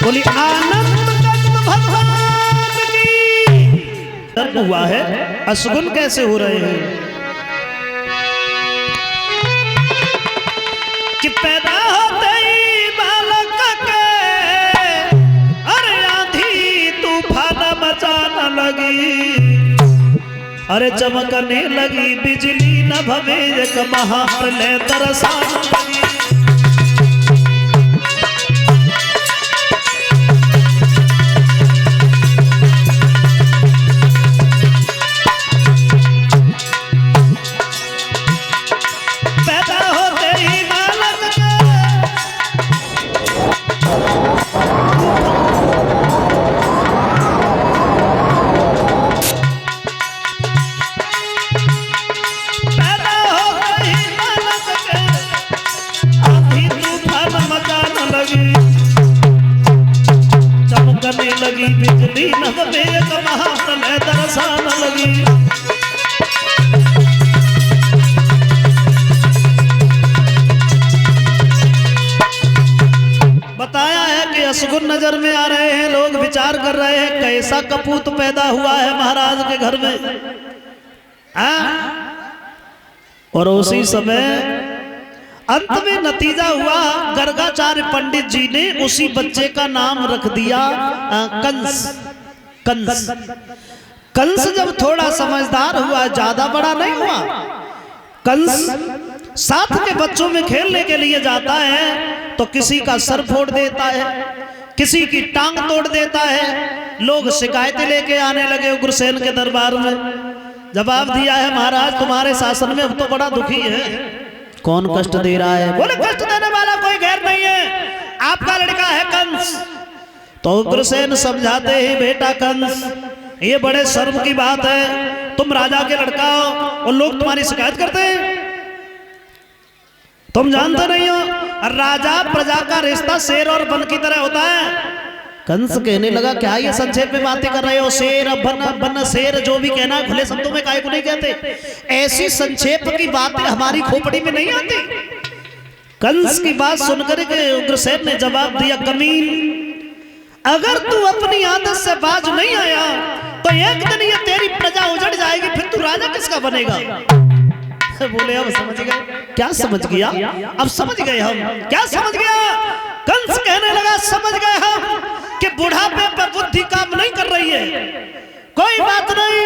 बोली आनंद भगवान की। दर्द हुआ है, असगुन कैसे हो रहे हैं कि पैदा होते ही बालक के अरे आंधी तूफान मचाने लगी, अरे चमकने लगी बिजली न भवे एक महाप्रलय तरसाने लगी। चमकने लगी बिजली नभ में एक महाप्रलय दरसाने लगी। बताया है कि असगुन नजर में आ रहे हैं, लोग विचार कर रहे हैं कैसा कपूत पैदा हुआ है महाराज के घर में। और उसी समय अंत में नतीजा हुआ, गर्गाचार्य पंडित जी ने उसी बच्चे का नाम रख दिया कंस। कंस कंस जब थोड़ा समझदार हुआ, ज्यादा बड़ा नहीं हुआ, कंस साथ के बच्चों में खेलने के लिए जाता है तो किसी का सर फोड़ देता है, किसी की टांग तोड़ देता है। लोग शिकायतें लेके आने लगे उग्रसेन के दरबार में। जवाब दिया है, महाराज तुम्हारे शासन में अब तो बड़ा दुखी है। कौन कष्ट दे रहा है? बोले कष्ट देने वाला कोई गैर नहीं है, आपका लड़का है कंस। तो उग्रसेन समझाते हैं, बेटा कंस ये बड़े शर्म की बात है, तुम राजा के लड़का हो और लोग तुम्हारी शिकायत करते हैं। तुम जानते नहीं हो राजा प्रजा का रिश्ता शेर और बन की तरह होता है। कंस कहने लगा, क्या ये संक्षेप में बातें कर रहे हो? शेर बन बन शेर जो भी कहना है खुले शब्दों में काहे को नहीं कहते? ऐसी संक्षेप की बातें हमारी खोपड़ी में नहीं आती। कंस की बात सुनकर के उग्रसेन ने जवाब दिया, कमीन अगर तू अपनी आदत से बाज नहीं आया तो एक दिन ये तेरी प्रजा उजड़ जाएगी, फिर तू राजा किसका बनेगा? बोले अब समझ गए। क्या समझ गया? अब समझ गए हम। क्या समझ गया? कंस कहने लगा, समझ गए हम कि बुढ़ापे पर बुद्धि काम नहीं कर रही है। कोई बात नहीं,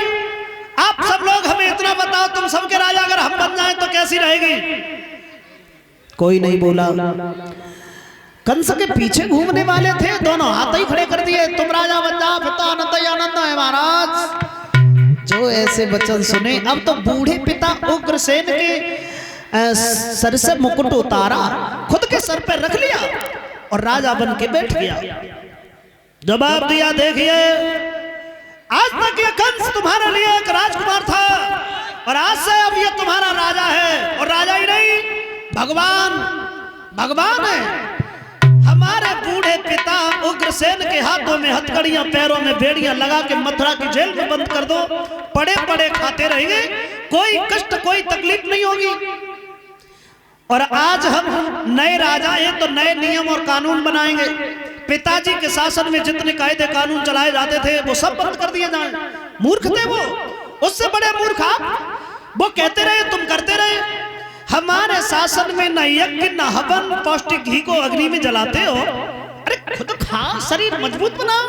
आप सब लोग हमें इतना बताओ, तुम सबके राजा अगर हम बन जाएं तो कैसी रहेगी? कोई नहीं बोला। कंस के पीछे घूमने वाले थे, दोनों हाथ ही खड़े कर दिए, तुम राजा बन जाओ फिर तो आनंद ही आनंद है महाराज। जो ऐसे वचन सुने, अब तो बूढ़े पिता उग्रसेन के सर से मुकुट उतारा, खुद के सर पे रख लिया और राजा बन के बैठ गया। जवाब दिया, देखिए आज तक ये कंस तुम्हारे लिए एक राजकुमार था और आज से अब ये तुम्हारा राजा है। और राजा ही नहीं, भगवान भगवान है। हमारे बूढ़े पिता उग्रसेन के हाथों में हथकड़ियां, पैरों में बेड़ियां लगा के मथुरा की जेल में बंद कर दो, पड़े पड़े खाते रहेंगे, कोई कष्ट कोई तकलीफ नहीं होगी। और आज हम नए राजा हैं तो नए नियम और कानून बनाएंगे। पिताजी के शासन में जितने कायदे कानून चलाए जाते थे वो सब बंद कर दिए जाए। मूर्ख थे वो, उससे बड़े मूर्ख आप। वो कहते रहे, तुम करते रहे। हमारे शासन में न यज्ञ न हवन, पौष्टिक घी को अग्नि में जलाते हो। अरे खुद खा, शरीर मजबूत बनाओ।